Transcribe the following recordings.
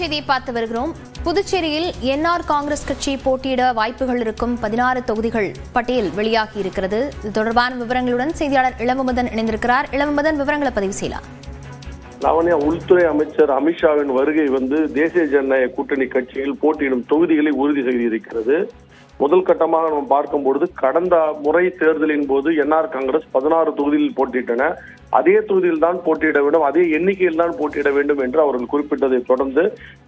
செய்தியை பார்த்து வருகிறோம். புதுச்சேரியில் என்ஆர் காங்கிரஸ் கட்சி போட்டியிட வாய்ப்புகள் இருக்கும் 16 தொகுதிகள் பட்டியல் வெளியாகி இருக்கிறது. இது தொடர்பான விவரங்களுடன் செய்தியாளர் இளமுமதன் இணைந்திருக்கிறார். இளமுமதன், விவரங்களை பதிவு செய்யலாம். லாவண்யா, உள்துறை அமைச்சர் அமித்ஷாவின் வருகை தேசிய ஜனநாயக கூட்டணி கட்சியில் போட்டியிடும் தொகுதிகளை உறுதி செய்திருக்கிறது. முதல் கட்டமாக நாம் பார்க்கும்பொழுது கடந்த முறை தேர்தலின் போது என்ஆர் காங்கிரஸ் 16 தொகுதியில் போட்டியிட்டன. அதே தொகுதியில் தான் போட்டியிட வேண்டும், அதே எண்ணிக்கையில் தான் போட்டியிட வேண்டும் என்று அவர்கள் குறிப்பிட்டதை தொடர்ந்து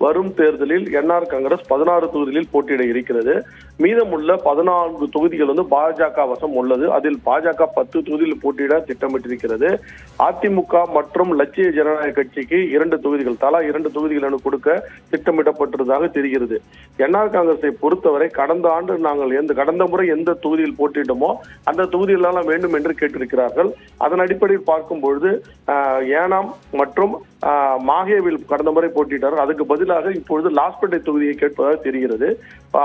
வரும் தேர்தலில் என்ஆர் காங்கிரஸ் 16 தொகுதிகளில் போட்டியிட இருக்கிறது. மீதமுள்ள 14 தொகுதிகள் பாஜக வசம் உள்ளது. அதில் பாஜக 10 தொகுதியில் போட்டியிட திட்டமிட்டிருக்கிறது. அதிமுக மற்றும் லட்சிய ஜனநாயக கட்சிக்கு 2 தொகுதிகள், தலா 2 தொகுதிகள் கொடுக்க திட்டமிடப்பட்டிருப்பதாக தெரிகிறது. என்ஆர் காங்கிரஸை பொறுத்தவரை கடந்த முறை எந்த தொகுதியில் போட்டியிட்டோமோ அந்த தொகுதியிலெல்லாம் வேண்டும் என்று கேட்டிருக்கிறார்கள். அதன் அடிப்படையில் பார்க்கும்பொழுது ஏனாம் மற்றும் மாஹேவில் கடந்த முறை போட்டியிட்டார்கள். அதுக்கு பதிலாக இப்பொழுது லாஸ்பேட்டை தொகுதியை கேட்பதாக தெரிகிறது.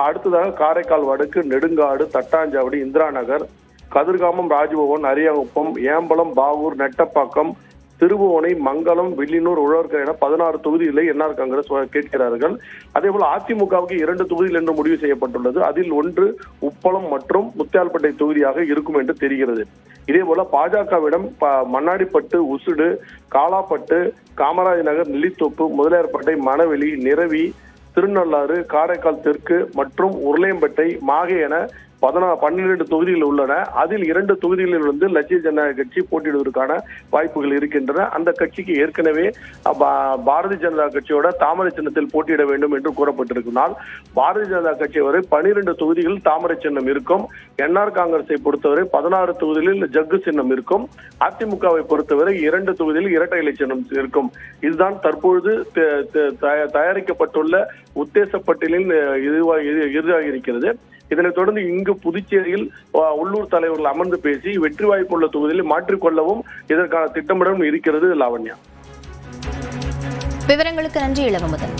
அடுத்ததாக காரைக்கால் வடக்கு, நெடுங்காடு, தட்டாஞ்சாவடி, இந்திரா நகர், கதிர்காமம், ராஜ்பவன், அரியாங்குப்பம், ஏம்பலம், பாவூர், நெட்டப்பாக்கம், திருபுவனை, மங்கலம், வில்லியனூர், உழவர்கரை என 16 தொகுதிகளை என்ஆர் காங்கிரஸ் கேட்கிறார்கள். அதே போல அதிமுகவுக்கு 2 தொகுதிகள் என்று முடிவு செய்யப்பட்டுள்ளது. அதில் ஒன்று உப்பளம் மற்றும் முத்தியால்பேட்டை தொகுதியாக இருக்கும் என்று தெரிகிறது. இதே போல பாஜகவிடம் மண்ணாடிப்பட்டு, உசுடு, காலாப்பட்டு, காமராஜ் நகர், நெல்லித்தோப்பு, முதலியார்பேட்டை, மணவெளி, நிரவி, திருநள்ளாறு, காரைக்கால் தெற்கு மற்றும் உருளையம்பேட்டை, மாகே என 12 தொகுதிகள் உள்ளன. அதில் 2 தொகுதிகளில் லட்சிய ஜனநாயக கட்சி போட்டியிடுவதற்கான வாய்ப்புகள் இருக்கின்றன. அந்த கட்சிக்கு ஏற்கனவே பாரதிய ஜனதா கட்சியோட தாமரை சின்னத்தில் போட்டியிட வேண்டும் என்று கூறப்பட்டிருக்கிறால் பாரதிய ஜனதா கட்சி வரை 12 தொகுதிகளில் தாமரை சின்னம் இருக்கும். என்ஆர் காங்கிரஸை பொறுத்தவரை 16 தொகுதிகளில் ஜக்கு சின்னம் இருக்கும். அதிமுகவை பொறுத்தவரை 2 தொகுதியில் இரட்டை இலை சின்னம் இருக்கும். இதுதான் தற்பொழுது தயாரிக்கப்பட்டுள்ள உத்தேச பட்டியலில் இறுதியாக இருக்கிறது. இதனைத் தொடர்ந்து இங்கு புதுச்சேரியில் உள்ளூர் தலைவர்கள் அமர்ந்து பேசி வெற்றி வாய்ப்புள்ள தொகுதியில் மாற்றிக்கொள்ளவும் இதற்கான திட்டமிடலும் இருக்கிறது. லாவண்யா, விவரங்களுக்கு நன்றி இளமுமதன்.